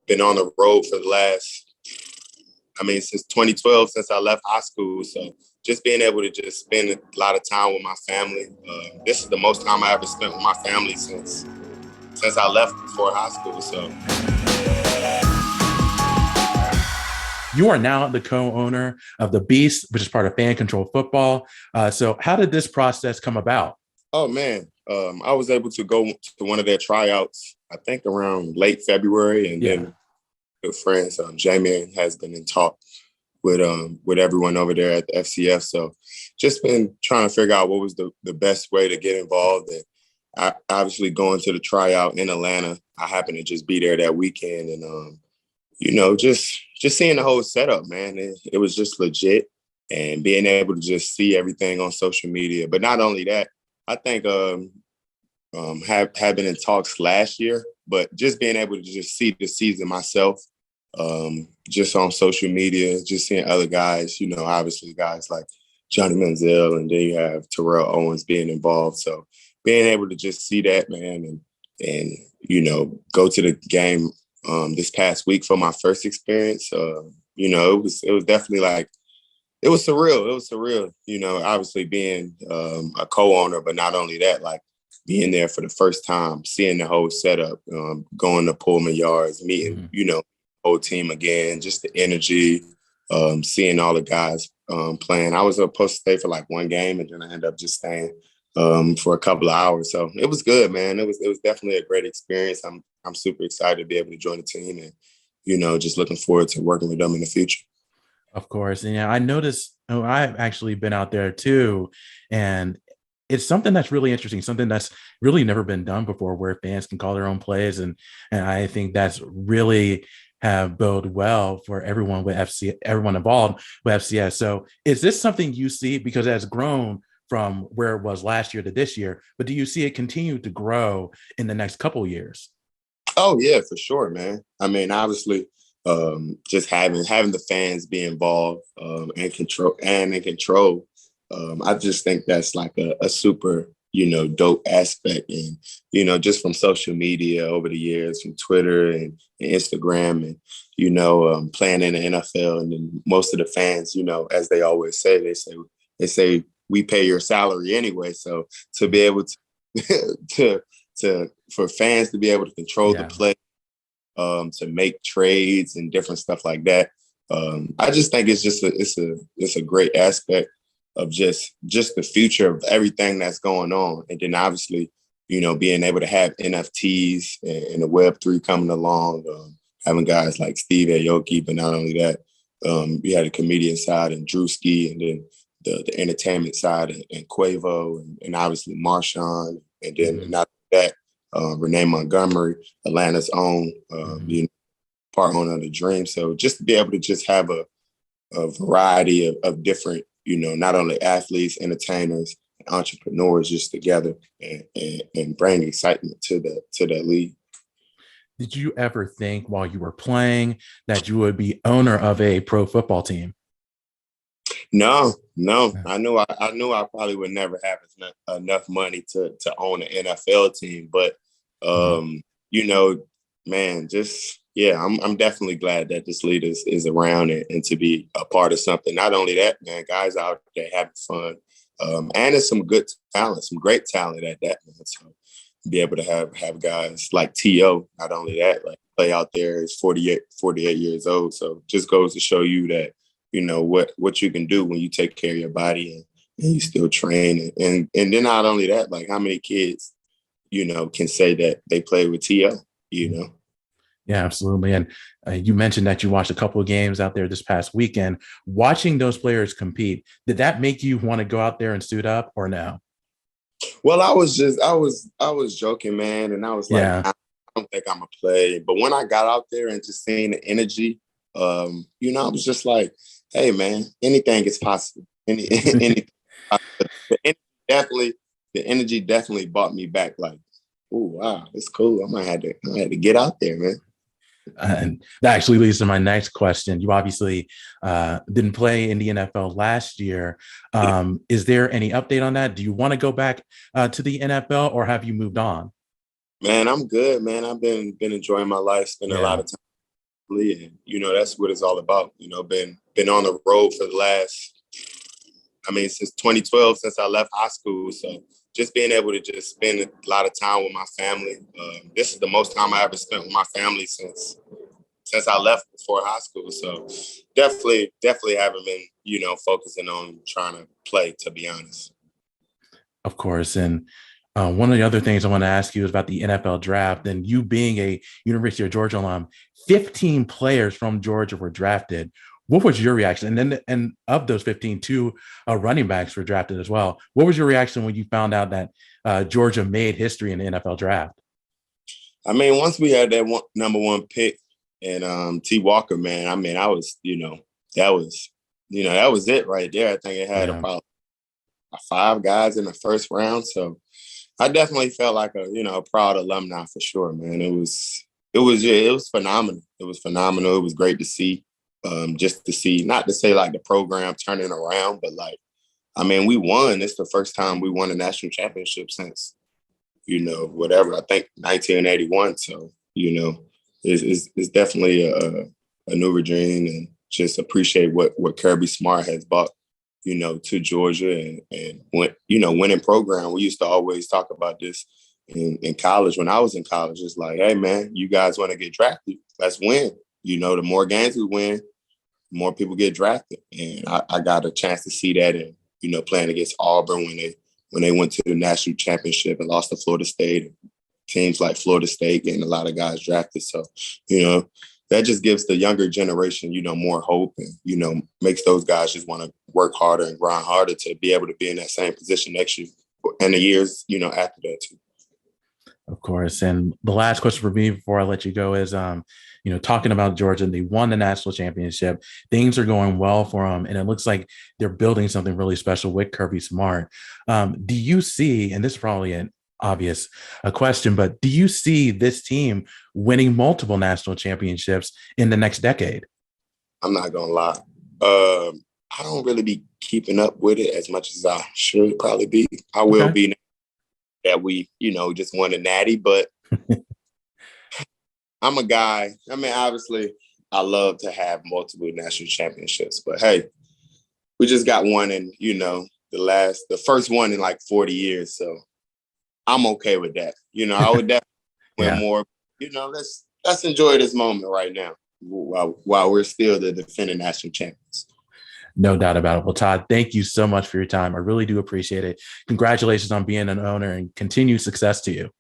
been on the road for the last, since 2012, since I left high school. So just being able to just spend a lot of time with my family. This is the most time I ever spent with my family since I left before high school. So. You are now the co-owner of The Beast, which is part of Fan Control Football. So how did this process come about? Oh, man. I was able to go to one of their tryouts, I think around late February. And then good friends, Jamie has been in talk with everyone over there at the FCF. So just been trying to figure out what was the best way to get involved. And obviously going to the tryout in Atlanta, I happened to just be there that weekend. And, just seeing the whole setup, man, it was just legit, and being able to just see everything on social media. But not only that, I think have been in talks last year, but just being able to just see the season myself, just on social media, just seeing other guys, obviously guys like Johnny Manziel, and then you have Terrell Owens being involved. So being able to just see that, man, and go to the game this past week for my first experience, it was definitely like, it was surreal. It was surreal, obviously being a co-owner, but not only that, like being there for the first time, seeing the whole setup, going to Pullman Yards, meeting, whole team again, just the energy, seeing all the guys playing. I was supposed to stay for like one game, and then I ended up just staying for a couple of hours. So it was good, man. It was definitely a great experience. I'm super excited to be able to join the team, and, just looking forward to working with them in the future. Of course. And I noticed, I've actually been out there too. And it's something that's really interesting, something that's really never been done before, where fans can call their own plays. And I think that's really have bode well for everyone everyone involved with FCS. So is this something you see, because it has grown from where it was last year to this year, but do you see it continue to grow in the next couple of years? Oh yeah, for sure, man. Obviously, just having the fans be involved, and in control. I just think that's like a super, dope aspect. And, just from social media over the years, from Twitter and Instagram, and, playing in the NFL. And then most of the fans, as they always say, they say we pay your salary anyway. So to be able to for fans to be able to control the play, to make trades and different stuff like that. I just think it's a great aspect of just the future of everything that's going on. And then obviously, being able to have NFTs and the Web3 coming along, having guys like Steve Aoki, but not only that, you had the comedian side and Drewski, and then the entertainment side and Quavo, and obviously Marshawn, and then not that, Renee Montgomery, Atlanta's own, part owner of the Dream. So just to be able to just have a variety of different, not only athletes, entertainers, entrepreneurs, just together and bring excitement to that league. Did you ever think while you were playing that you would be owner of a pro football team? No. I knew I probably would never have enough money to own an NFL team, but man, I'm definitely glad that this league is around and to be a part of something. Not only that, man, guys out there having fun, and it's some good talent, some great talent at that, man. So be able to have guys like T.O., not only that, like play out there, is 48 years old. So just goes to show you that, what you can do when you take care of your body and you still train. And then not only that, like how many kids, can say that they play with T.O., Yeah, absolutely. And you mentioned that you watched a couple of games out there this past weekend. Watching those players compete, did that make you want to go out there and suit up, or no? Well, I was joking, man. And I was like, I don't think I'm gonna play. But when I got out there and just seeing the energy, I was just like, hey, man, anything is possible. Anything. The energy definitely brought me back. Like, oh wow, it's cool. I might have to get out there, man. And that actually leads to my next question. You obviously didn't play in the NFL last year. Is there any update on that? Do you want to go back to the NFL, or have you moved on? Man, I'm good, man. I've been enjoying my life, spending a lot of time And that's what it's all about. Been on the road for the last, since 2012, since I left high school. So just being able to just spend a lot of time with my family. This is the most time I ever spent with my family since I left before high school. So definitely haven't been, focusing on trying to play, to be honest. Of course. And one of the other things I want to ask you is about the NFL draft. And you being a University of Georgia alum, 15 players from Georgia were drafted. What was your reaction? And of those 15, two running backs were drafted as well. What was your reaction when you found out that Georgia made history in the NFL draft? Once we had that number one pick and T. Walker, man, I was, that was it right there. I think it had about 5 guys in the first round. So I definitely felt like a proud alumni for sure, man. It was phenomenal. It was phenomenal. It was great to see, just to see, not to say like the program turning around, but we won. It's the first time we won a national championship since, whatever, I think 1981. So, it's definitely a new regime, and just appreciate what Kirby Smart has brought, to Georgia and winning program. We used to always talk about this in college. When I was in college, it's like, hey man, you guys want to get drafted? Let's win. The more games we win, the more people get drafted. And I got a chance to see that and, playing against Auburn when they went to the national championship and lost to Florida State. Teams like Florida State getting a lot of guys drafted. So, that just gives the younger generation, more hope and, makes those guys just want to work harder and grind harder to be able to be in that same position next year and the years, after that too. Of course. And the last question for me before I let you go is, talking about Georgia, they won the national championship. Things are going well for them. And it looks like they're building something really special with Kirby Smart. Do you see, and this is probably an obvious question, but do you see this team winning multiple national championships in the next decade? I'm not going to lie. I don't really be keeping up with it as much as I should probably be. I will be that we, just won a natty, but I'm a guy. Obviously, I love to have multiple national championships, but hey, we just got one in, the first one in like 40 years. So I'm okay with that. I would definitely win more. Let's enjoy this moment right now while we're still the defending national champions. No doubt about it. Well, Todd, thank you so much for your time. I really do appreciate it. Congratulations on being an owner and continued success to you.